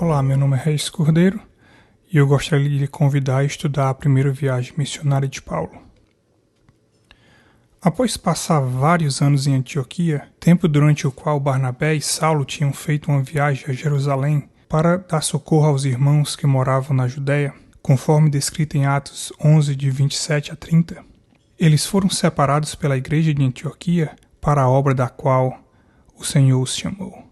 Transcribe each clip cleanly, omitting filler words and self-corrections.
Olá, meu nome é Reis Cordeiro e eu gostaria de lhe convidar a estudar a primeira viagem missionária de Paulo. Após passar vários anos em Antioquia, tempo durante o qual Barnabé e Saulo tinham feito uma viagem a Jerusalém para dar socorro aos irmãos que moravam na Judéia, conforme descrito em Atos 11, de 27 a 30, eles foram separados pela igreja de Antioquia para a obra da qual o Senhor os chamou.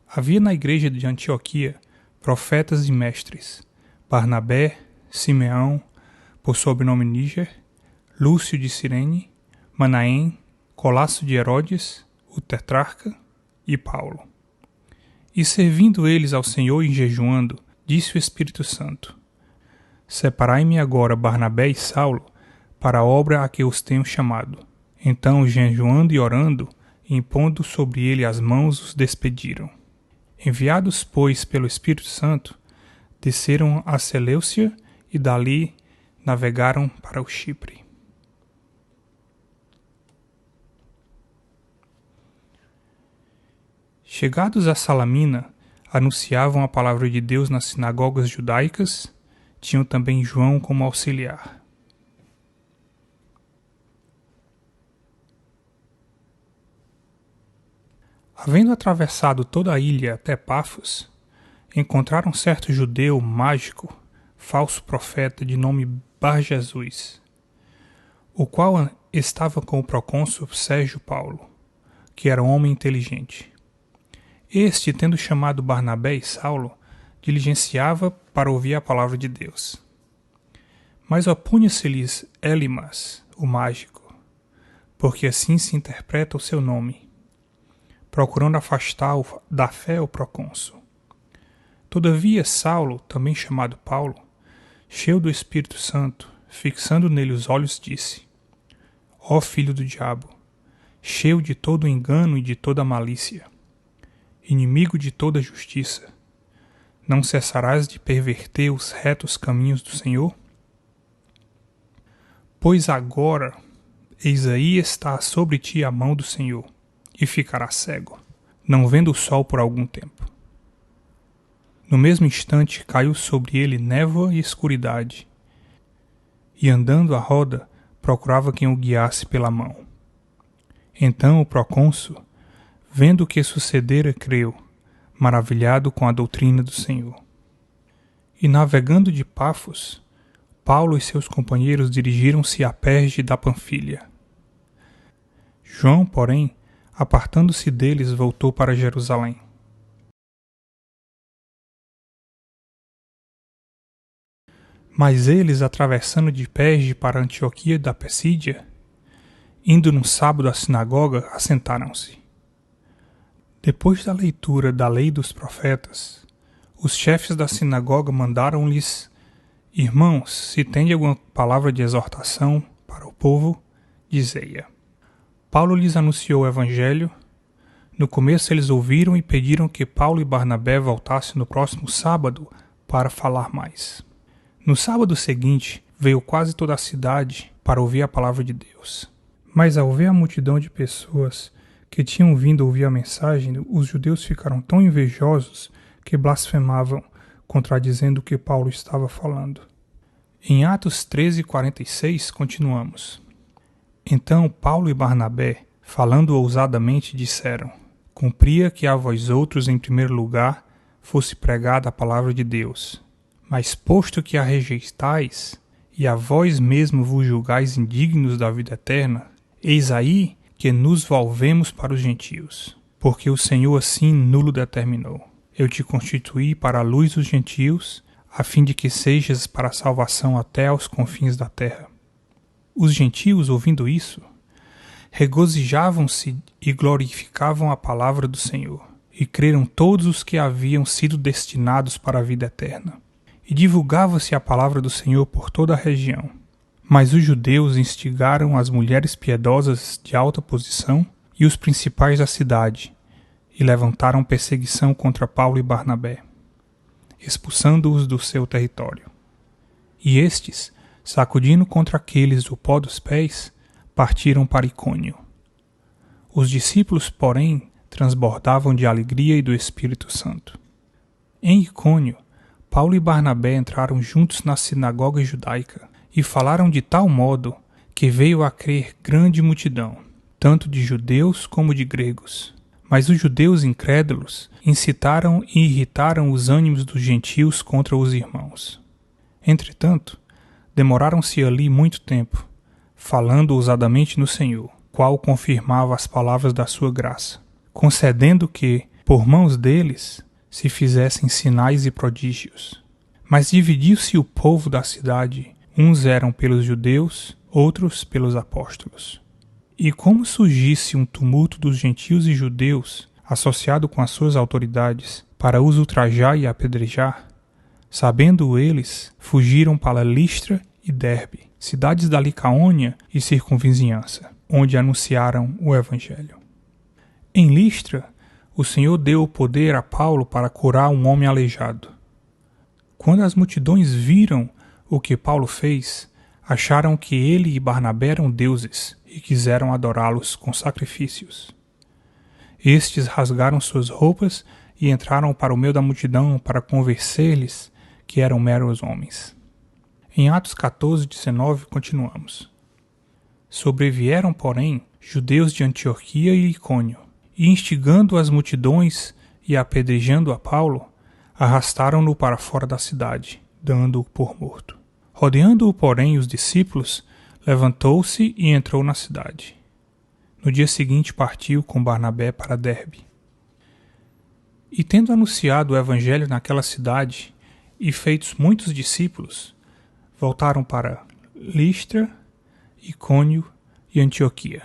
Havia na igreja de Antioquia profetas e mestres: Barnabé, Simeão, por sobrenome Níger, Lúcio de Cirene, Manaém, Colasso de Herodes, o tetrarca, e Paulo. E servindo eles ao Senhor e jejuando, disse o Espírito Santo: Separai-me agora Barnabé e Saulo para a obra a que os tenho chamado. Então, jejuando e orando, e impondo sobre ele as mãos, os despediram. Enviados, pois, pelo Espírito Santo, desceram a Seleucia e dali navegaram para o Chipre. Chegados a Salamina, anunciavam a palavra de Deus nas sinagogas judaicas, tinham também João como auxiliar. Havendo atravessado toda a ilha até Pafos, encontraram certo judeu mágico, falso profeta de nome Bar-Jesus, o qual estava com o procônsul Sérgio Paulo, que era um homem inteligente. Este, tendo chamado Barnabé e Saulo, diligenciava para ouvir a palavra de Deus. Mas opunha-se-lhes Elimas, o mágico, porque assim se interpreta o seu nome, procurando afastar da fé o procônsul. Todavia Saulo, também chamado Paulo, cheio do Espírito Santo, fixando nele os olhos, disse: Ó filho do diabo, cheio de todo engano e de toda malícia, inimigo de toda justiça, não cessarás de perverter os retos caminhos do Senhor? Pois agora, eis aí está sobre ti a mão do Senhor, e ficarás cego, não vendo o sol por algum tempo. No mesmo instante caiu sobre ele névoa e escuridade, e andando à roda, procurava quem o guiasse pela mão. Então o procônsul, vendo o que sucedera, creu, maravilhado com a doutrina do Senhor. E navegando de Pafos, Paulo e seus companheiros dirigiram-se a Perge da Panfilha. João, porém, apartando-se deles, voltou para Jerusalém. Mas eles, atravessando de Perge para Antioquia da Pisídia, indo num sábado à sinagoga, assentaram-se. Depois da leitura da lei dos profetas, os chefes da sinagoga mandaram-lhes: Irmãos, se tende alguma palavra de exortação para o povo, dizei-a. Paulo lhes anunciou o evangelho. No começo eles ouviram e pediram que Paulo e Barnabé voltassem no próximo sábado para falar mais. No sábado seguinte, veio quase toda a cidade para ouvir a palavra de Deus. Mas ao ver a multidão de pessoas que tinham vindo ouvir a mensagem, os judeus ficaram tão invejosos que blasfemavam, contradizendo o que Paulo estava falando. Em Atos 13:46, continuamos. Então Paulo e Barnabé, falando ousadamente, disseram: Cumpria que a vós outros, em primeiro lugar, fosse pregada a palavra de Deus. Mas posto que a rejeitais, e a vós mesmo vos julgais indignos da vida eterna, eis aí que nos volvemos para os gentios, porque o Senhor assim nulo determinou. Eu te constituí para a luz dos gentios, a fim de que sejas para a salvação até aos confins da terra. Os gentios, ouvindo isso, regozijavam-se e glorificavam a palavra do Senhor, e creram todos os que haviam sido destinados para a vida eterna. E divulgava-se a palavra do Senhor por toda a região. Mas os judeus instigaram as mulheres piedosas de alta posição e os principais da cidade, e levantaram perseguição contra Paulo e Barnabé, expulsando-os do seu território. E estes, sacudindo contra aqueles o pó dos pés, partiram para Icônio. Os discípulos, porém, transbordavam de alegria e do Espírito Santo. Em Icônio, Paulo e Barnabé entraram juntos na sinagoga judaica e falaram de tal modo que veio a crer grande multidão, tanto de judeus como de gregos. Mas os judeus incrédulos incitaram e irritaram os ânimos dos gentios contra os irmãos. Entretanto, demoraram-se ali muito tempo, falando ousadamente no Senhor, qual confirmava as palavras da sua graça, concedendo que, por mãos deles, se fizessem sinais e prodígios. Mas dividiu-se o povo da cidade, uns eram pelos judeus, outros pelos apóstolos. E como surgisse um tumulto dos gentios e judeus, associado com as suas autoridades, para os ultrajar e apedrejar, sabendo eles, fugiram para Listra e Derbe, cidades da Licaônia e circunvizinhança, onde anunciaram o Evangelho. Em Listra, o Senhor deu o poder a Paulo para curar um homem aleijado. Quando as multidões viram o que Paulo fez, acharam que ele e Barnabé eram deuses e quiseram adorá-los com sacrifícios. Estes rasgaram suas roupas e entraram para o meio da multidão para convencer-lhes que eram meros homens. Em Atos 14:19 continuamos. Sobrevieram, porém, judeus de Antioquia e Icônio, e instigando as multidões e apedrejando a Paulo, arrastaram-no para fora da cidade, dando-o por morto. Rodeando-o, porém, os discípulos, levantou-se e entrou na cidade. No dia seguinte partiu com Barnabé para Derbe. E tendo anunciado o evangelho naquela cidade, e feitos muitos discípulos, voltaram para Listra, Icônio e Antioquia,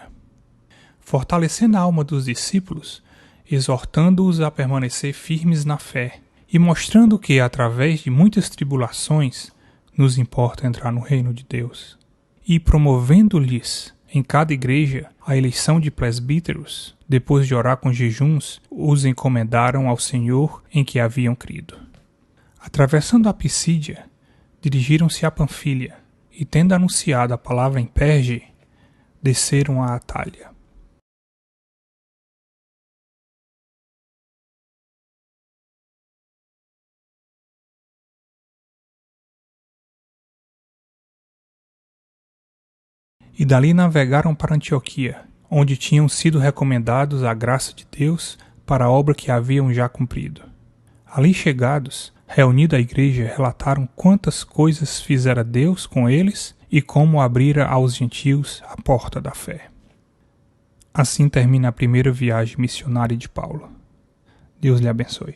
fortalecendo a alma dos discípulos, exortando-os a permanecer firmes na fé, e mostrando que, através de muitas tribulações, nos importa entrar no reino de Deus, e promovendo-lhes em cada igreja a eleição de presbíteros, depois de orar com jejuns, os encomendaram ao Senhor em que haviam crido. Atravessando a Pisídia, dirigiram-se a Panfilha, e tendo anunciado a palavra em Perge, desceram a Atália. E dali navegaram para Antioquia, onde tinham sido recomendados à graça de Deus para a obra que haviam já cumprido. Ali chegados, reunida a igreja, relataram quantas coisas fizera Deus com eles e como abrira aos gentios a porta da fé. Assim termina a primeira viagem missionária de Paulo. Deus lhe abençoe.